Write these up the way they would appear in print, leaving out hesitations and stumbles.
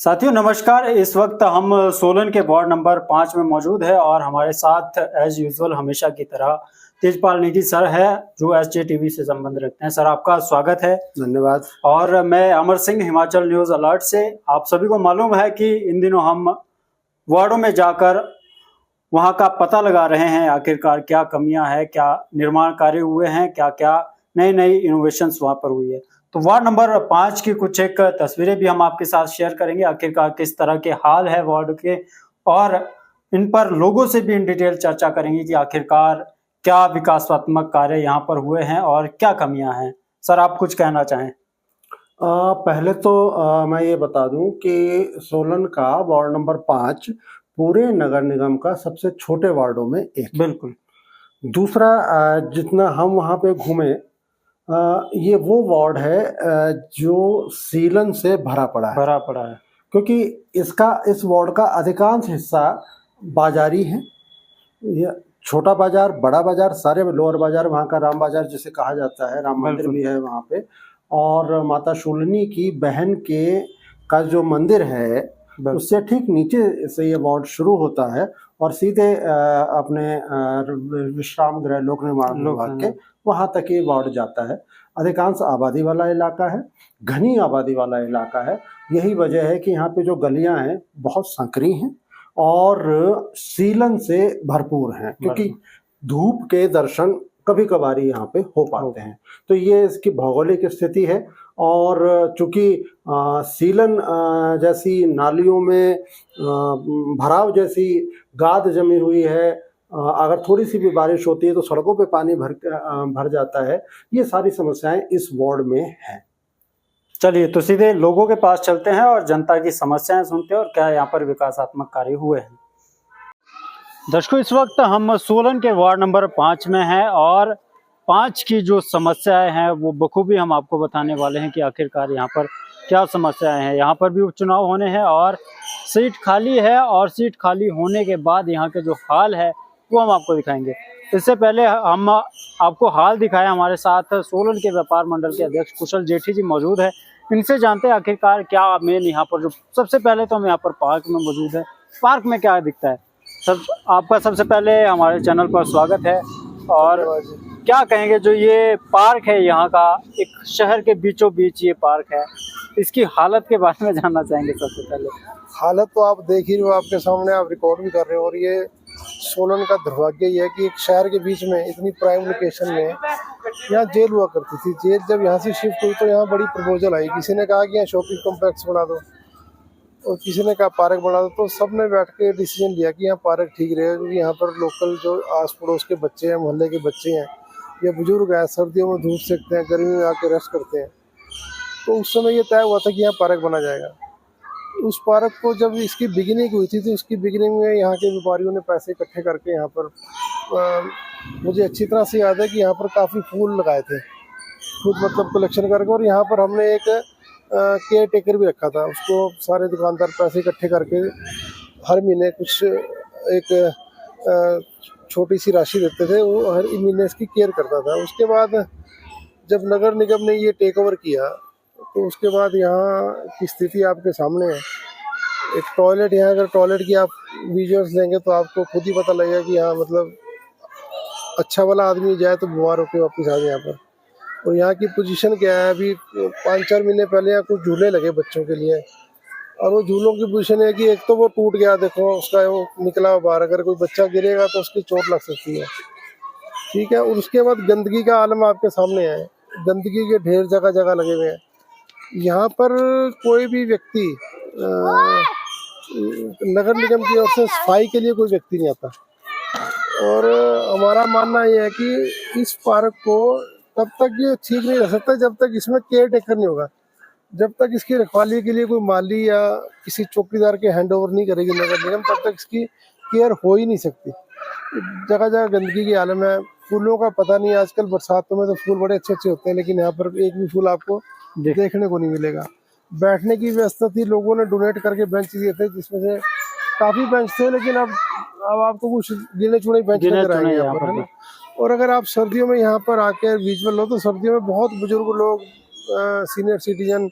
साथियों नमस्कार। इस वक्त हम सोलन के वार्ड नंबर 5 में मौजूद है और हमारे साथ एज यूजुअल हमेशा की तरह तेजपाल नेगी सर है जो एसजे टीवी से संबंध रखते हैं। सर आपका स्वागत है। धन्यवाद। और मैं अमर सिंह हिमाचल न्यूज अलर्ट से। आप सभी को मालूम है कि इन दिनों हम वार्डों में जाकर वहां का पता लगा रहे हैं आखिरकार क्या कमियां हैं, क्या निर्माण कार्य हुए हैं, क्या क्या नई नई इनोवेशंस वहां पर हुई है। तो वार्ड नंबर 5 की कुछ एक तस्वीरें भी हम आपके साथ शेयर करेंगे, आखिरकार किस तरह के हाल है वार्ड के, और इन पर लोगों से भी इन डिटेल चर्चा करेंगे कि आखिरकार क्या विकासात्मक कार्य यहाँ पर हुए हैं और क्या कमियां हैं। सर आप कुछ कहना चाहें? पहले तो मैं ये बता दूं कि सोलन का वार्ड नंबर 5 पूरे नगर निगम का सबसे छोटे वार्डों में एक। बिल्कुल। दूसरा, जितना हम वहाँ पे घूमे, ये वो वार्ड है जो सीलन से भरा पड़ा है क्योंकि इस वार्ड का अधिकांश हिस्सा बाजारी है। ये छोटा बाजार, बड़ा बाजार, सारे लोअर बाजार, वहाँ का राम बाजार जिसे कहा जाता है, राम मंदिर भी है वहाँ पे, और माता शूलिनी की बहन का जो मंदिर है उससे ठीक नीचे से ये वार्ड शुरू होता है और सीधे अपने विश्राम गृह लोक निर्माण विभाग के वहाँ तक ये वार्ड जाता है। अधिकांश आबादी वाला इलाका है, घनी आबादी वाला इलाका है। यही वजह है कि यहाँ पे जो गलियाँ हैं बहुत संकरी हैं और सीलन से भरपूर हैं, क्योंकि धूप के दर्शन कभी कभार यहाँ पे हो पाते हैं। तो ये इसकी भौगोलिक स्थिति है। और चूंकि सीलन जैसी नालियों में भराव जैसी गाद जमी हुई है, अगर थोड़ी सी भी बारिश होती है तो सड़कों पे पानी भर जाता है। ये सारी समस्याएं इस वार्ड में हैं। चलिए तो सीधे लोगों के पास चलते हैं और जनता की समस्याएं सुनते हैं और क्या यहाँ पर विकासात्मक कार्य हुए हैं। दर्शकों इस वक्त हम सोलन के वार्ड नंबर 5 में हैं और 5 की जो समस्याएं हैं वो बखूबी हम आपको बताने वाले हैं कि आखिरकार यहाँ पर क्या समस्याएं हैं। यहाँ पर भी उपचुनाव होने हैं और सीट खाली है, और सीट खाली होने के बाद यहाँ के जो हाल है वो हम आपको दिखाएंगे। इससे पहले हम आपको हाल दिखाएं, हमारे साथ सोलन के व्यापार मंडल के अध्यक्ष कुशल जेठी जी मौजूद है। इनसे जानते हैं आखिरकार क्या मेन यहाँ पर जो सबसे पहले तो हम यहाँ पर पार्क में मौजूद है, पार्क में क्या दिखता है। सर आपका सबसे पहले हमारे चैनल पर स्वागत है। और क्या कहेंगे जो ये पार्क है यहाँ का, एक शहर के बीचों बीच ये पार्क है, इसकी हालत के बारे में जानना चाहेंगे सबसे पहले। हालत तो आप देख ही रहे हो, आपके सामने, आप रिकॉर्ड भी कर रहे हो। और ये सोलन का दुर्भाग्य ही है कि एक शहर के बीच में इतनी प्राइम लोकेशन में यहाँ जेल हुआ करती थी। जेल जब यहाँ से शिफ्ट हुई तो यहाँ बड़ी प्रपोजल आई, किसी ने कहा कि यहाँ शॉपिंग कॉम्प्लेक्स बना दो और किसी ने कहा पार्क बना दो। तो सबने बैठ के डिसीजन लिया कि यहाँ पार्क ठीक रहेगा, क्योंकि यहाँ पर लोकल जो आस पड़ोस के बच्चे हैं, मोहल्ले के बच्चे हैं या बुजुर्ग हैं, सर्दियों में धूप सेकते हैं, गर्मी में आके रेस्ट करते हैं। तो उस समय ये तय हुआ था कि यहाँ पार्क बना जाएगा। उस पार्क को जब इसकी बिगिनिंग हुई थी तो उसकी बिगिनिंग में यहाँ के व्यापारियों ने पैसे इकट्ठे करके यहाँ पर मुझे अच्छी तरह से याद है कि यहाँ पर काफ़ी फूल लगाए थे, खुद मतलब कलेक्शन करके। और यहाँ पर हमने एक केयर टेकर भी रखा था, उसको सारे दुकानदार पैसे इकट्ठे करके हर महीने कुछ एक छोटी सी राशि देते थे, वो हर महीने इसकी केयर करता था। उसके बाद जब नगर निगम ने ये टेक ओवर किया तो उसके बाद यहाँ की स्थिति आपके सामने है। एक टॉयलेट, यहाँ अगर टॉयलेट की आप विजुअल्स लेंगे तो आपको खुद ही पता लगेगा कि यहाँ मतलब अच्छा वाला आदमी जाए तो बीमार होकर वापस आ जाए यहाँ पर। और यहाँ की पोजीशन क्या है, अभी 5-4 महीने पहले यहाँ कुछ झूले लगे बच्चों के लिए, और वो झूलों की पोजीशन है कि एक तो वो टूट गया, देखो उसका वो निकला बाहर, अगर कोई बच्चा गिरेगा तो उसकी चोट लग सकती है, ठीक है। और उसके बाद गंदगी का आलम आपके सामने है, गंदगी के ढेर जगह जगह लगे हुए हैं। यहाँ पर कोई भी व्यक्ति नगर निगम की ओर से सफाई के लिए कोई व्यक्ति नहीं आता। और हमारा मानना यह है कि इस पार्क को तब तक ये ठीक नहीं रह सकता जब तक इसमें केयर टेकर नहीं होगा, जब तक इसकी रखवाली के लिए कोई माली या किसी चौकीदार के हैंड ओवर नहीं करेगी नगर निगम, तब तक इसकी केयर हो ही नहीं सकती। जगह जगह गंदगी की आलम है। फूलों का पता नहीं, आजकल बरसातों में तो फूल बड़े अच्छे अच्छे होते हैं, लेकिन यहाँ पर एक भी फूल आपको देखने को नहीं मिलेगा। बैठने की व्यवस्था थी, लोगों ने डोनेट करके बेंच दिए थे, जिसमें से काफ़ी बेंच थे, लेकिन अब आपको कुछ गिने चुने बेंच नजर आएंगे यहाँ पर, है ना। और अगर आप सर्दियों में यहाँ पर आकर विजुअल लो तो सर्दियों में बहुत बुजुर्ग लोग, सीनियर सिटीजन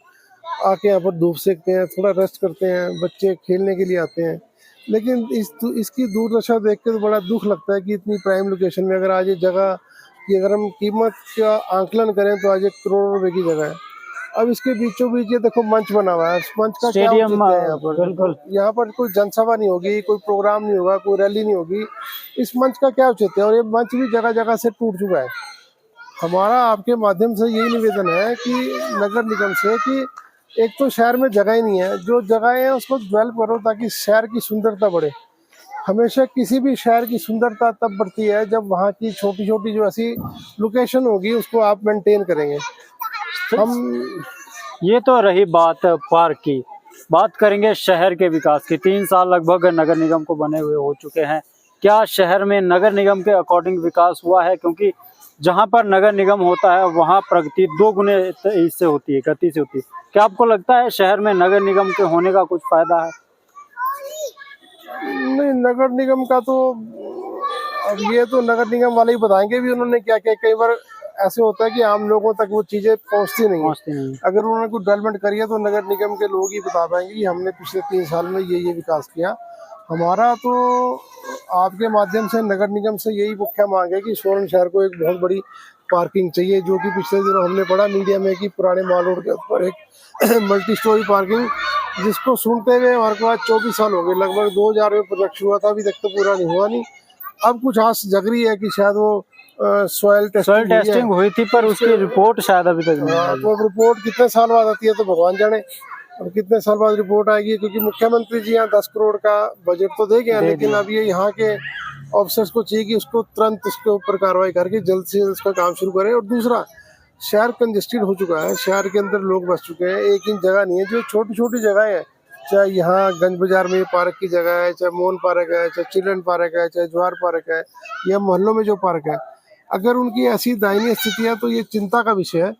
आके यहाँ पर धूप सेकते हैं, थोड़ा रेस्ट करते हैं, बच्चे खेलने के लिए आते हैं। लेकिन इसकी दुर्दशा देख के तो बड़ा दुख लगता है कि इतनी प्राइम लोकेशन में अगर आज ये जगह की अगर हम कीमत का आंकलन करें तो आज 1 करोड़ रुपए की जगह है। अब इसके बीचों बीच ये देखो मंच बना हुआ है, इस मंच का क्या स्टेडियम औचित्य है यहाँ पर? बिल्कुल यहाँ पर कोई जनसभा नहीं होगी, कोई प्रोग्राम नहीं होगा, कोई रैली नहीं होगी, इस मंच का क्या औचित्य है? और ये मंच भी जगह जगह से टूट चुका है। हमारा आपके माध्यम से यही निवेदन है कि नगर निगम से कि एक तो शहर में जगह ही नहीं है, जो जगह है उसको डेवलप करो ताकि शहर की सुंदरता बढ़े। हमेशा किसी भी शहर की सुंदरता तब बढ़ती है जब वहाँ की छोटी छोटी जो ऐसी लोकेशन होगी उसको आप मेंटेन करेंगे। हम ये तो रही बात पार्क की। बात करेंगे शहर के विकास की। 3 साल लगभग नगर निगम को बने हुए हो चुके हैं। क्या शहर में नगर निगम के अकॉर्डिंग विकास हुआ है? क्योंकि जहां पर नगर निगम होता है वहां प्रगति 2 गुने इससे होती है, गति से होती है। क्या आपको लगता है शहर में नगर निगम के होने का कुछ फायदा है? नहीं, नगर निगम का तो अब ये तो नगर निगम वाले ही बताएंगे भी उन्होंने क्या क्या। कई बार ऐसे होता है कि आम लोगों तक वो चीजें पहुंचती नहीं है। अगर उन्होंने कुछ डेवलपमेंट करी है तो नगर निगम के लोग ही बता पाएंगे कि हमने पिछले 3 साल में ये विकास किया। हमारा तो आपके माध्यम से नगर निगम से यही मुख्य मांग है कि सोलन शहर को एक बहुत बड़ी पार्किंग चाहिए, जो कि पिछले दिनों हमने पढ़ा मीडिया में कि पुराने माल रोड के ऊपर एक मल्टी स्टोरी पार्किंग, जिसको सुनते हुए हमारे को आज 24 साल हो गए। लगभग 2000 में प्रोजेक्ट हुआ था, अभी तक तो पूरा नहीं हुआ नहीं। अब कुछ आस जग रही है कि शायद वो सॉइल टेस्टिंग हुई थी, पर उसकी रिपोर्ट शायद अभी तक नहीं आई। तो रिपोर्ट कितने साल बाद आती है तो भगवान जाने, और कितने साल बाद रिपोर्ट आएगी। क्योंकि मुख्यमंत्री जी यहाँ 10 करोड़ का बजट तो दे गए, लेकिन अब ये यहाँ के ऑफिसर्स को चाहिए कि उसको तुरंत उसके ऊपर कार्रवाई करके जल्द से जल्द उसका काम शुरू करें। और दूसरा, शहर कंजेस्टेड हो चुका है, शहर के अंदर लोग बस चुके हैं, एक इंच जगह नहीं है। जो छोटी छोटी जगह है, चाहे यहाँ गंज बाजार में पार्क की जगह है, चाहे मोहन पार्क है, चाहे चिल्ड्रन पार्क है, चाहे जवाहर पार्क है, या मोहल्लों में जो पार्क है, अगर उनकी ऐसी दयनीय स्थिति है तो ये चिंता का विषय है।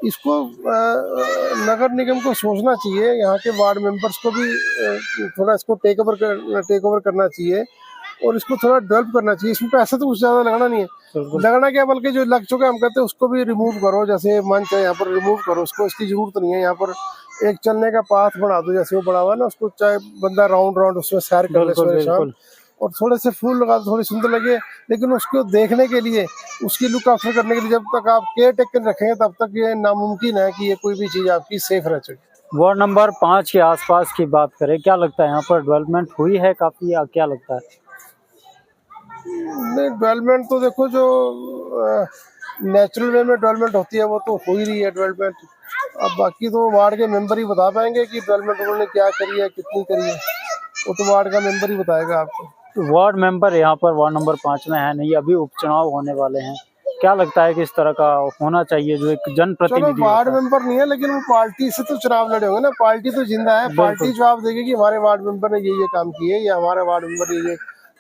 इसको नगर निगम को सोचना चाहिए, यहाँ के वार्ड मेंबर्स को भी थोड़ा इसको टेक ओवर करना चाहिए और इसको थोड़ा डेवलप करना चाहिए। इसमें पैसा तो कुछ ज़्यादा लगना नहीं है, लगना क्या, बल्कि जो लग चुके हम कहते हैं उसको भी रिमूव करो। जैसे मंच है यहाँ पर रिमूव करो उसको, इसकी जरूरत नहीं है। यहाँ पर एक चलने का पाथ बना दो, जैसे वो बना हुआ ना, उसको चाहे बंदा राउंड उसमें सैर कर ले सुबह शाम, और थोड़े से फूल लगा दो, थोड़ी सुंदर लगे। लेकिन उसको देखने के लिए, उसकी लुक आफ्टर करने के लिए जब तक आप केयर टेकर रखेंगे तब तक ये नामुमकिन है कि ये कोई भी चीज़ आपकी सेफ रह सके। वार्ड नंबर 5 के आसपास की बात करें, क्या लगता है यहाँ पर डेवलपमेंट हुई है काफी, या क्या लगता है? नहीं, डेवलपमेंट तो देखो जो नेचुरल वे में डेवलपमेंट होती है वो तो हो ही रही है डेवलपमेंट। अब बाकी तो वार्ड के मेंबर ही बता पाएंगे कि डेवलपमेंट उन्होंने क्या करी है, कितनी करी है, वो तो वार्ड का मेंबर ही बताएगा आपको। तो वार्ड मेंबर यहाँ पर वार्ड नंबर 5 में है नहीं, अभी उपचुनाव होने वाले हैं। क्या लगता है कि इस तरह का होना चाहिए जो एक जनप्रतिनिधि? वार्ड मेंबर नहीं है, लेकिन वो पार्टी से तो चुनाव लड़े होंगे ना, पार्टी तो जिंदा है। पार्टी जवाब देगी कि हमारे वार्ड मेंबर ने ये काम किए, या हमारे वार्ड मेंबर ने ये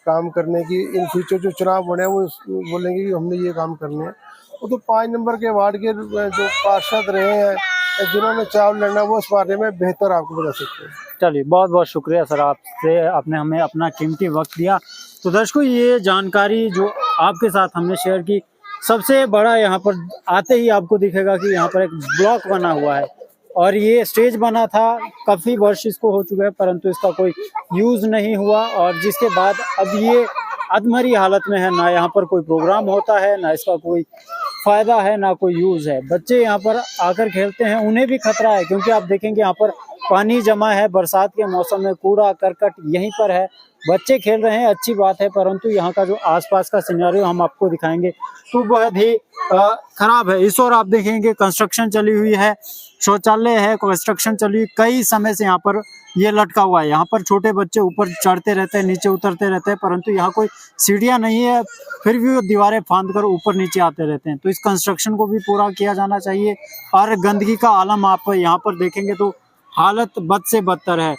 काम करने की, इन फ्यूचर जो चुनाव होने हैं वो बोलेंगे कि हमने ये काम करने हैं। वो तो 5 नंबर के वार्ड के जो पार्षद रहे हैं, जिन्होंने चुनाव लड़ना, वो इस बारे में बेहतर आपको बता सकते हैं। चलिए, बहुत बहुत शुक्रिया सर, आपने हमें अपना कीमती वक्त दिया। तो दर्शकों, ये जानकारी जो आपके साथ हमने शेयर की, सबसे बड़ा यहाँ पर आते ही आपको दिखेगा कि यहाँ पर एक ब्लॉक बना हुआ है, और ये स्टेज बना था, काफ़ी वर्ष इसको हो चुका है, परंतु इसका कोई यूज़ नहीं हुआ, और जिसके बाद अब ये अधमरी हालत में है। ना यहाँ पर कोई प्रोग्राम होता है, ना इसका कोई फ़ायदा है, ना कोई यूज़ है। बच्चे यहाँ पर आकर खेलते हैं, उन्हें भी खतरा है, क्योंकि आप देखेंगे यहाँ पर पानी जमा है, बरसात के मौसम में कूड़ा करकट यहीं पर है। बच्चे खेल रहे हैं, अच्छी बात है, परंतु यहाँ का जो आसपास का सिनेरियो हम आपको दिखाएंगे तो बहुत ही खराब है। इस ओर आप देखेंगे कंस्ट्रक्शन चली हुई है, शौचालय है, कंस्ट्रक्शन चली हुई, कई समय से यहाँ पर ये लटका हुआ है। यहाँ पर छोटे बच्चे ऊपर चढ़ते रहते हैं, नीचे उतरते रहते हैं, परंतु यहाँ कोई सीढ़ियाँ नहीं है, फिर भी वो दीवारें फांद कर ऊपर नीचे आते रहते हैं। तो इस कंस्ट्रक्शन को भी पूरा किया जाना चाहिए। और गंदगी का आलम आप यहाँ पर देखेंगे तो हालत बद से बदतर है।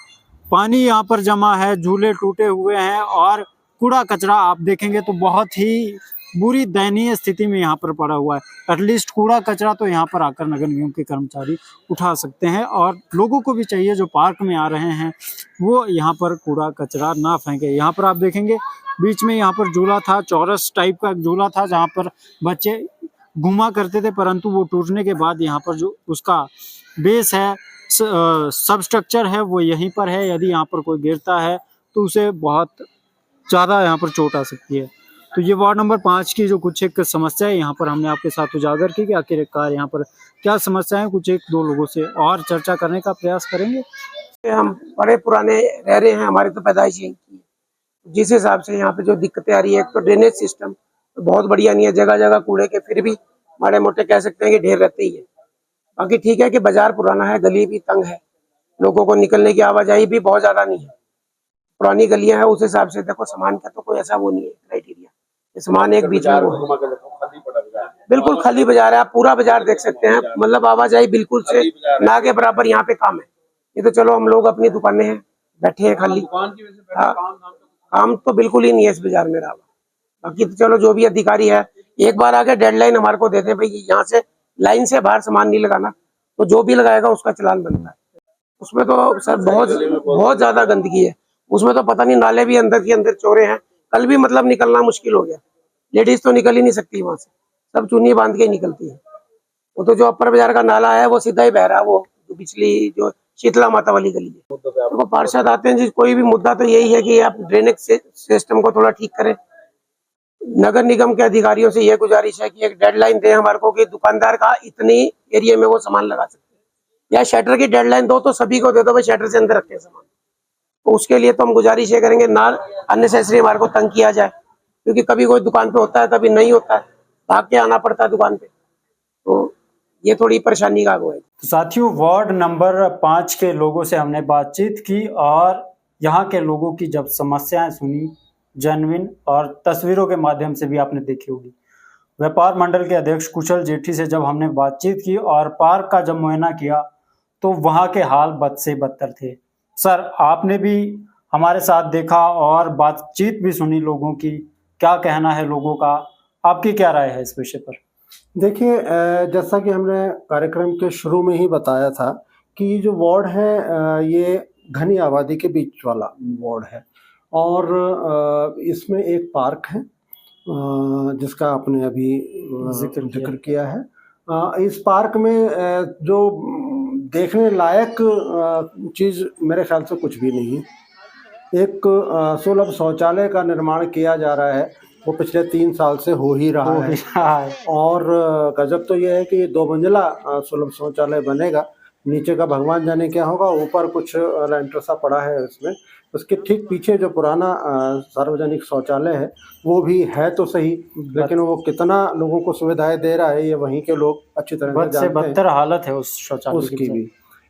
पानी यहाँ पर जमा है, झूले टूटे हुए हैं, और कूड़ा कचरा आप देखेंगे तो बहुत ही बुरी दयनीय स्थिति में यहाँ पर पड़ा हुआ है। एटलीस्ट कूड़ा कचरा तो यहाँ पर आकर नगर निगम के कर्मचारी उठा सकते हैं, और लोगों को भी चाहिए जो पार्क में आ रहे हैं वो यहाँ पर कूड़ा कचरा ना फेंके। यहाँ पर आप देखेंगे बीच में यहाँ पर झूला था, चौरस टाइप का झूला था, जहाँ पर बच्चे घुमा करते थे, परंतु वो टूटने के बाद यहाँ पर जो उसका बेस है, सब स्ट्रक्चर है वो यहीं पर है, यदि यहाँ पर कोई गिरता है तो उसे बहुत ज़्यादा यहाँ पर चोट आ सकती है। तो ये वार्ड नंबर 5 की जो कुछ एक समस्या है यहाँ पर हमने आपके साथ उजागर की कि आखिरकार यहाँ पर क्या समस्या है, कुछ एक दो लोगों से और चर्चा करने का प्रयास करेंगे। हम बड़े पुराने रह रहे हैं, हमारी तो पैदाइश यहीं की है। जिस हिसाब से यहाँ पे जो दिक्कतें आ रही है, एक तो ड्रेनेज सिस्टम तो बहुत बढ़िया नहीं है, जगह जगह कूड़े के फिर भी माड़े मोटे कह सकते हैं कि ढेर रहते ही है। बाकी ठीक है कि बाजार पुराना है, गली भी तंग है, लोगों को निकलने की आवाजाही भी बहुत ज्यादा नहीं है, पुरानी गलियां है, उस हिसाब से देखो सामान का तो कोई ऐसा वो नहीं है क्राइटेरिया, सामान एक बीच में वो बिल्कुल खाली बाजार है। आप पूरा बाजार देख सकते हैं, मतलब आवाजाही बिल्कुल से ना के बराबर यहाँ पे काम है। ये तो चलो हम लोग अपनी दुकानें हैं, बैठे हैं खाली, काम तो बिल्कुल ही नहीं है इस बाजार में रहा। बाकी तो चलो जो भी अधिकारी है, एक बार आके डेडलाइन हमारे को देते हैं भाई यहाँ से लाइन से बाहर सामान नहीं लगाना, तो जो भी लगाएगा उसका चालान बनता है। उसमें तो सर बहुत ज्यादा गंदगी है, उसमें तो पता नहीं नाले भी अंदर के अंदर चोरे हैं। कल भी मतलब निकलना मुश्किल हो गया, लेडीज तो निकल ही नहीं सकती वहां से, सब चुन्नी बांध के ही निकलती है। वो तो जो अपर बाजार का नाला है वो सीधा ही बह रहा है, वो जो पिछली जो शीतला माता वाली गली है। तो पार्षद आते हैं जी, कोई भी मुद्दा तो यही है कि आप ड्रेनेज सिस्टम को थोड़ा ठीक करें। नगर निगम के अधिकारियों से यह गुजारिश है कि एक डेडलाइन दें हमारे को कि दुकानदार का इतनी एरिया में वो सामान लगा सकते हैं, या शटर की डेडलाइन दो तो सभी को दे दो भाई शटर से अंदर रखे सामान। तो उसके लिए तो हम गुजारिश ये करेंगे ना अननेसेसरी हमारे को तंग किया जाए, क्योंकि कभी कोई दुकान पे होता है कभी नहीं होता है, भाग के आना पड़ता है दुकान पे, तो ये थोड़ी परेशानी का वो है। तो साथियों, वार्ड नंबर 5 के लोगों से हमने बातचीत की और यहाँ के लोगों की जब समस्याएं सुनी, जेन्युइन और तस्वीरों के माध्यम से भी आपने देखी होगी। व्यापार मंडल के अध्यक्ष कुशल जेठी से जब हमने बातचीत की और पार्क का जब मुआयना किया तो वहाँ के हाल बद से बदतर थे। सर, आपने भी हमारे साथ देखा और बातचीत भी सुनी लोगों की, क्या कहना है लोगों का, आपकी क्या राय है इस विषय पर? देखिए, जैसा कि हमने कार्यक्रम के शुरू में ही बताया था कि ये जो वार्ड है ये घनी आबादी के बीच वाला वार्ड है और इसमें एक पार्क है जिसका आपने अभी जिक्र किया है। इस पार्क में जो देखने लायक चीज़ मेरे ख्याल से कुछ भी नहीं है। एक सुलभ शौचालय का निर्माण किया जा रहा है, वो पिछले 3 साल से हो ही रहा है और गजब तो यह है कि 2 मंजिला सुलभ शौचालय बनेगा। नीचे का भगवान जाने क्या होगा, ऊपर कुछ लेंटर सा पड़ा है इसमें। उसके ठीक पीछे जो पुराना सार्वजनिक शौचालय है वो भी है तो सही, लेकिन वो कितना लोगों को सुविधाएं दे रहा है ये वहीं के लोग अच्छी तरह से जानते हैं। बदतर हालत है उस शौचालय उसकी भी।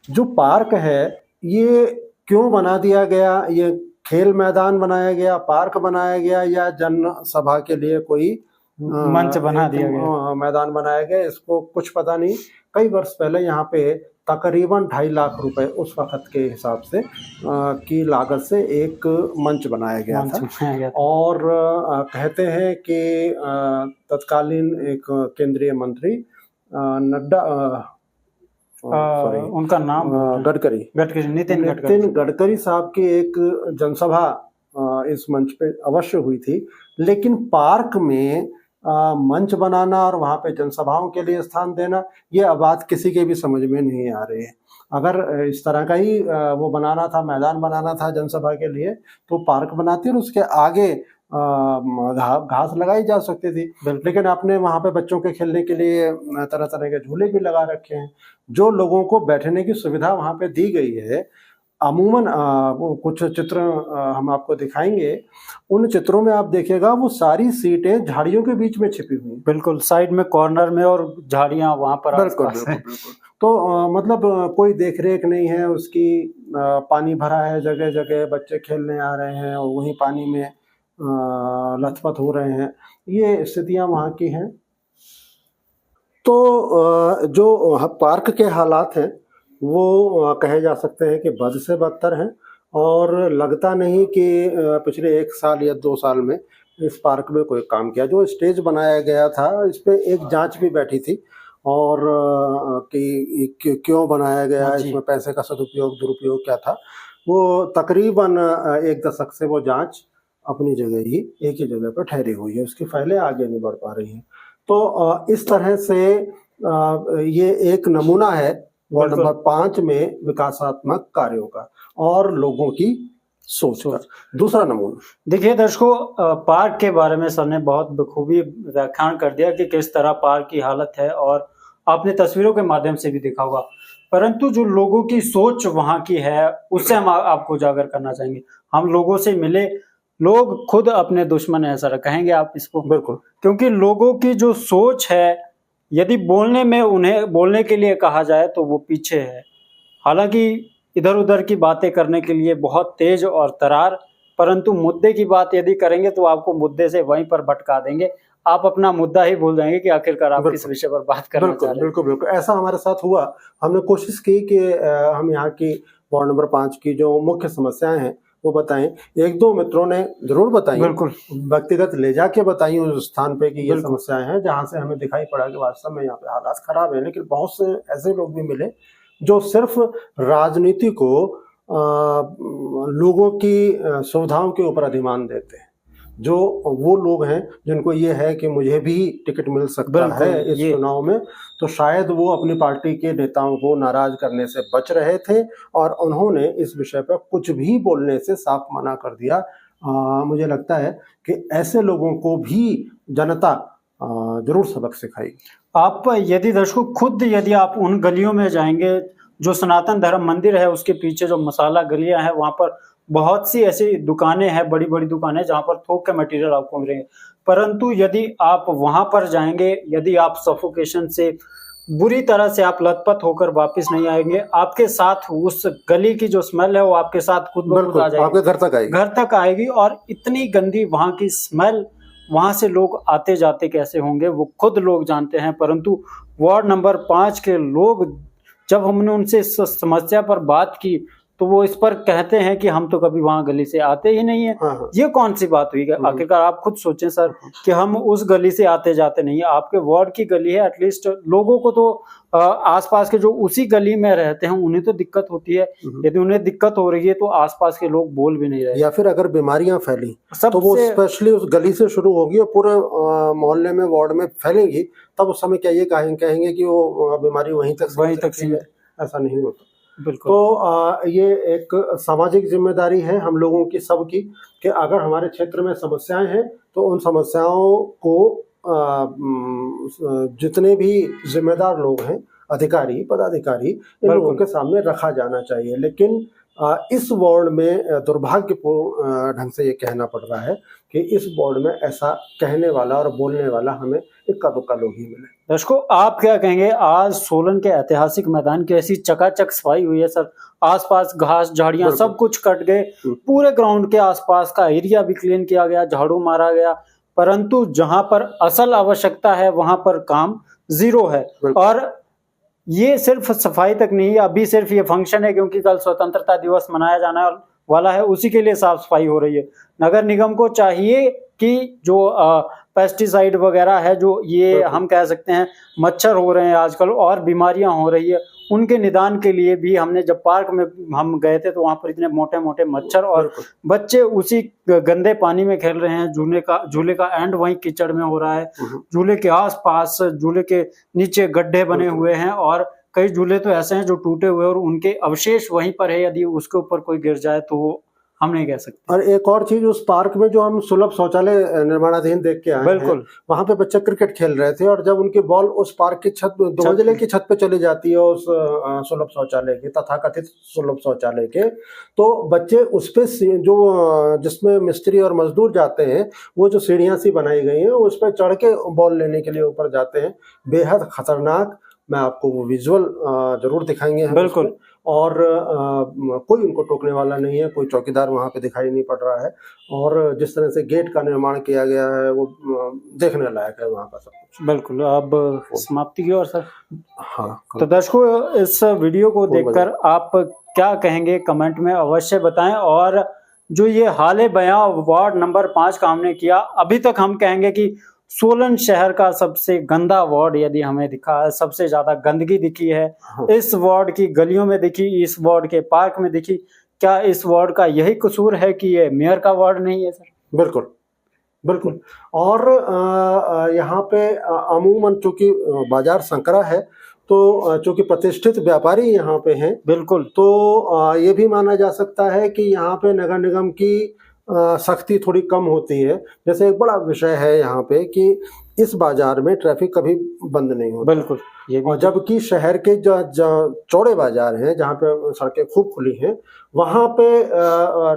जो पार्क है ये क्यों बना दिया गया, ये खेल मैदान बनाया गया, पार्क बनाया गया या जनसभा के लिए कोई मंच बना दिया गया, मैदान बनाया गया, इसको कुछ पता नहीं। कई वर्ष पहले यहाँ पे तकरीबन 2.5 लाख रुपए उस वक्त के हिसाब से की लागत से एक मंच बनाया गया था और कहते हैं कि तत्कालीन एक केंद्रीय मंत्री नड्डा उनका नाम नितिन गडकरी साहब की एक जनसभा इस मंच पे अवश्य हुई थी। लेकिन पार्क में मंच बनाना और वहाँ पे जनसभाओं के लिए स्थान देना, ये बात किसी के भी समझ में नहीं आ रही है। अगर इस तरह का ही वो बनाना था, मैदान बनाना था जनसभा के लिए, तो पार्क बनाती और उसके आगे घास लगाई जा सकती थी। लेकिन आपने वहाँ पे बच्चों के खेलने के लिए तरह तरह के झूले भी लगा रखे हैं। जो लोगों को बैठने की सुविधा वहाँ पे दी गई है, अमूमन कुछ चित्र हम आपको दिखाएंगे, उन चित्रों में आप देखिएगा वो सारी सीटें झाड़ियों के बीच में छिपी हुई, बिल्कुल साइड में कॉर्नर में, और झाड़ियां वहां पर बिल्कुल। तो मतलब कोई देख रेख नहीं है उसकी, पानी भरा है जगह जगह, बच्चे खेलने आ रहे हैं और वहीं पानी में लथपथ हो रहे हैं, ये स्थितियां वहाँ की हैं। तो जो पार्क के हालात हैं वो कहे जा सकते हैं कि बद से बदतर हैं और लगता नहीं कि पिछले 1 साल या 2 साल में इस पार्क में कोई काम किया। जो स्टेज बनाया गया था इस पे एक जांच भी बैठी थी और कि क्यों बनाया गया, इसमें पैसे का सदुपयोग दुरुपयोग क्या था, वो तकरीबन 1 दशक से वो जांच अपनी जगह ही एक ही जगह पर ठहरी हुई है, उसकी फाइलें आगे नहीं बढ़ पा रही हैं। तो इस तरह से ये एक नमूना है वार्ड नंबर 5 में विकासात्मक कार्यों का और लोगों की सोच का। दूसरा नमूना देखिए दर्शकों, पार्क के बारे में सर ने बहुत बखूबी व्याख्यान कर दिया कि किस तरह पार्क की हालत है, और आपने तस्वीरों के माध्यम से भी देखा होगा, परंतु जो लोगों की सोच वहां की है उससे हम आपको उजागर करना चाहेंगे। हम लोगों से मिले, लोग खुद अपने दुश्मन है सर, कहेंगे आप इसको? बिल्कुल, क्योंकि लोगों की जो सोच है, यदि बोलने में उन्हें बोलने के लिए कहा जाए तो वो पीछे है। हालांकि इधर उधर की बातें करने के लिए बहुत तेज और तरार, परंतु मुद्दे की बात यदि करेंगे तो आपको मुद्दे से वहीं पर भटका देंगे। आप अपना मुद्दा ही भूल जाएंगे कि आखिरकार आप किस विषय पर बात करना चाह रहे हैं। बिल्कुल बिल्कुल, ऐसा हमारे साथ हुआ। हमने कोशिश की कि हम यहाँ की वार्ड नंबर 5 की जो मुख्य समस्याएं हैं वो बताएं। एक दो मित्रों ने जरूर बताई, बिल्कुल व्यक्तिगत ले जाके बताई उस स्थान पे कि ये समस्याएं हैं, जहां से हमें दिखाई पड़ा कि वास्तव में यहाँ पे हालात खराब है। लेकिन बहुत से ऐसे लोग भी मिले जो सिर्फ राजनीति को लोगों की सुविधाओं के ऊपर अधिमान देते हैं। जो वो लोग हैं जिनको ये है कि मुझे भी टिकट मिल सकता है इस चुनाव में, तो शायद वो अपनी पार्टी के नेताओं को नाराज करने से बच रहे थे और उन्होंने इस विषय पर कुछ भी बोलने से साफ मना कर दिया। मुझे लगता है कि ऐसे लोगों को भी जनता जरूर सबक सिखाएगी। आप यदि दर्शकों खुद यदि आप उन गलियों में जाएंगे, जो सनातन धर्म मंदिर है उसके पीछे जो मसाला गलियां हैं, वहां पर बहुत सी ऐसी दुकानें हैं, बड़ी बड़ी दुकानें, जहां पर थोक के मटेरियल आपको मिलेंगे। परंतु यदि आप वहां पर जाएंगे, यदि आप सफोकेशन से बुरी तरह से आप लथपथ होकर वापस नहीं आएंगे, आपके साथ उस गली की जो स्मेल है वो आपके साथ खुद ब खुद आ जाएगी, आपके घर तक आएगी। और इतनी गंदी वहां की स्मेल, वहां से लोग आते जाते कैसे होंगे वो खुद लोग जानते हैं। परंतु वार्ड नंबर 5 के लोग, जब हमने उनसे इस समस्या पर बात की तो वो इस पर कहते हैं कि हम तो कभी वहां गली से आते ही नहीं है। हाँ। ये कौन सी बात हुई? आखिरकार आप खुद सोचें सर कि हम उस गली से आते जाते नहीं है, आपके वार्ड की गली है, एटलीस्ट लोगों को तो आसपास के जो उसी गली में रहते हैं उन्हें तो दिक्कत होती है। यदि उन्हें दिक्कत हो रही है तो आसपास के लोग बोल भी नहीं रहे, या फिर अगर बीमारियां फैली तो वो स्पेशली उस गली से शुरू होगी और पूरे मोहल्ले में, वार्ड में फैलेंगी। तब उस समय क्या ये कहेंगे कि वो बीमारी वहीं तक सीमित? ऐसा नहीं होता। बिल्कुल। तो ये एक सामाजिक जिम्मेदारी है हम लोगों की सबकी कि अगर हमारे क्षेत्र में समस्याएं हैं तो उन समस्याओं को जितने भी जिम्मेदार लोग हैं, अधिकारी, पदाधिकारी, इन लोगों के सामने रखा जाना चाहिए। लेकिन इस वार्ड में दुर्भाग्यपूर्ण ढंग से ये कहना पड़ रहा है कि इस वार्ड में ऐसा कहने वाला और बोलने वाला हमें इक्का दुक्का लोग ही मिले। दर्शकों, आप क्या कहेंगे? आज सोलन के ऐतिहासिक मैदान की ऐसी चकाचक सफाई हुई है सर, आसपास घास झाड़ियां सब कुछ कट गए, पूरे ग्राउंड के आसपास का एरिया भी क्लीन किया गया, झाड़ू मारा गया, परंतु जहां पर असल आवश्यकता है वहां पर काम जीरो है। और ये सिर्फ सफाई तक नहीं, अभी सिर्फ ये फंक्शन है क्योंकि कल स्वतंत्रता दिवस मनाया जाना वाला है, उसी के लिए साफ सफाई हो रही है। नगर निगम को चाहिए कि जो पेस्टिसाइड वगैरह है, जो ये हम कह सकते हैं मच्छर हो रहे हैं आजकल और बीमारियां हो रही है, उनके निदान के लिए भी हमने, जब पार्क में हम गए थे तो वहां पर इतने मोटे मोटे मच्छर और बच्चे उसी गंदे पानी में खेल रहे हैं। झूले का एंड वहीं कीचड़ में हो रहा है, झूले के आसपास, झूले के नीचे गड्ढे बने हुए हैं और कई झूले तो ऐसे हैं जो टूटे हुए और उनके अवशेष वहीं पर है, यदि उसके ऊपर कोई गिर जाए तो हम नहीं कह सकते। और एक और चीज, उस पार्क में जो हम सुलभ शौचालय निर्माणाधीन देख के आए हैं, वहां पे बच्चे क्रिकेट खेल रहे थे और जब उनकी बॉल उस पार्क की छत, 2 मंजिले की छत पे चली जाती है उस सुलभ शौचालय के, तथाकथित सुलभ शौचालय के, तो बच्चे उस पे जो जिसमें मिस्त्री और मजदूर जाते हैं, वो जो सीढ़ियां सी बनाई गई हैं उस पर चढ़ के बॉल लेने के लिए ऊपर जाते हैं। बेहद खतरनाक। मैं आपको वो विजुअल जरूर दिखाएंगे। बिल्कुल। और कोई उनको टोकने वाला नहीं है, कोई चौकीदार वहां पे दिखाई नहीं पड़ रहा है और जिस तरह से गेट का निर्माण किया गया है वो देखने लायक है वहां का सब कुछ। बिल्कुल। अब समाप्ति की ओर सर। हाँ, तो दर्शकों, इस वीडियो को देखकर आप क्या कहेंगे कमेंट में अवश्य बताएं। और जो ये हाले बयां वार्ड नंबर 5 का हमने किया, अभी तक हम कहेंगे कि सोलन शहर का सबसे गंदा वार्ड यदि हमें दिखा है, सबसे ज्यादा गंदगी दिखी है, इस वार्ड की गलियों में दिखी, इस वार्ड के पार्क में दिखी। क्या इस वार्ड का यही कसूर है कि ये मेयर का वार्ड नहीं है सर? बिल्कुल बिल्कुल। और यहाँ पे अमूमन चूंकि बाजार संकरा है तो चूंकि प्रतिष्ठित व्यापारी यहाँ पे हैं, बिल्कुल, तो ये भी माना जा सकता है कि यहाँ पे नगर निगम की सख्ती थोड़ी कम होती है। जैसे एक बड़ा विषय है यहाँ पे कि इस बाजार में ट्रैफिक कभी बंद नहीं होता। बिल्कुल, ये भी और जबकि शहर के जो चौड़े बाजार हैं, जहाँ पे सड़कें खूब खुली हैं, वहाँ पे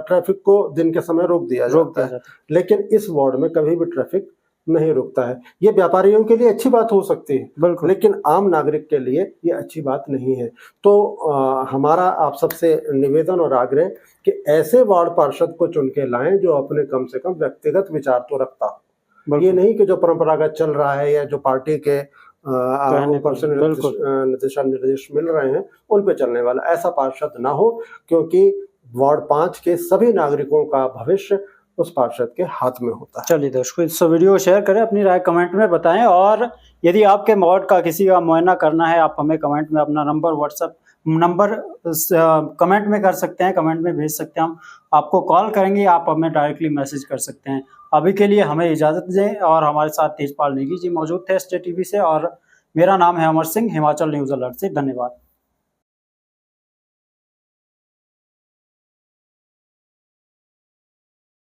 ट्रैफिक को दिन के समय रोक दिया जाता है, लेकिन इस वार्ड में कभी भी ट्रैफिक नहीं रुकता है। ये व्यापारियों के लिए अच्छी बात हो सकती है, बिल्कुल, लेकिन आम नागरिक के लिए ये अच्छी बात नहीं है। तो हमारा आप सबसे निवेदन और आग्रह कि ऐसे वार्ड पार्षद को चुन के लाएं जो अपने कम से कम व्यक्तिगत विचार तो रखता हो। ये नहीं कि जो परंपरागत चल रहा है या जो पार्टी के ऊपर से दिशा निर्देश मिल रहे हैं उन पे चलने वाला ऐसा पार्षद ना हो, क्योंकि वार्ड 5 के सभी नागरिकों का भविष्य उस पार्षद के हाथ में होता है। चलिए दर्शकों, इस वीडियो को शेयर करें, अपनी राय कमेंट में बताएं, और यदि आपके वार्ड का किसी का मुआयना करना है, आप हमें कमेंट में अपना नंबर, व्हाट्सएप नंबर कमेंट में कर सकते हैं, कमेंट में भेज सकते हैं, हम आपको कॉल करेंगे, आप हमें डायरेक्टली मैसेज कर सकते हैं। अभी के लिए हमें इजाज़त दें, और हमारे साथ तेजपाल नेगी जी मौजूद थे SJ TV से, और मेरा नाम है अमर सिंह, हिमाचल न्यूज़ अलर्ट से। धन्यवाद।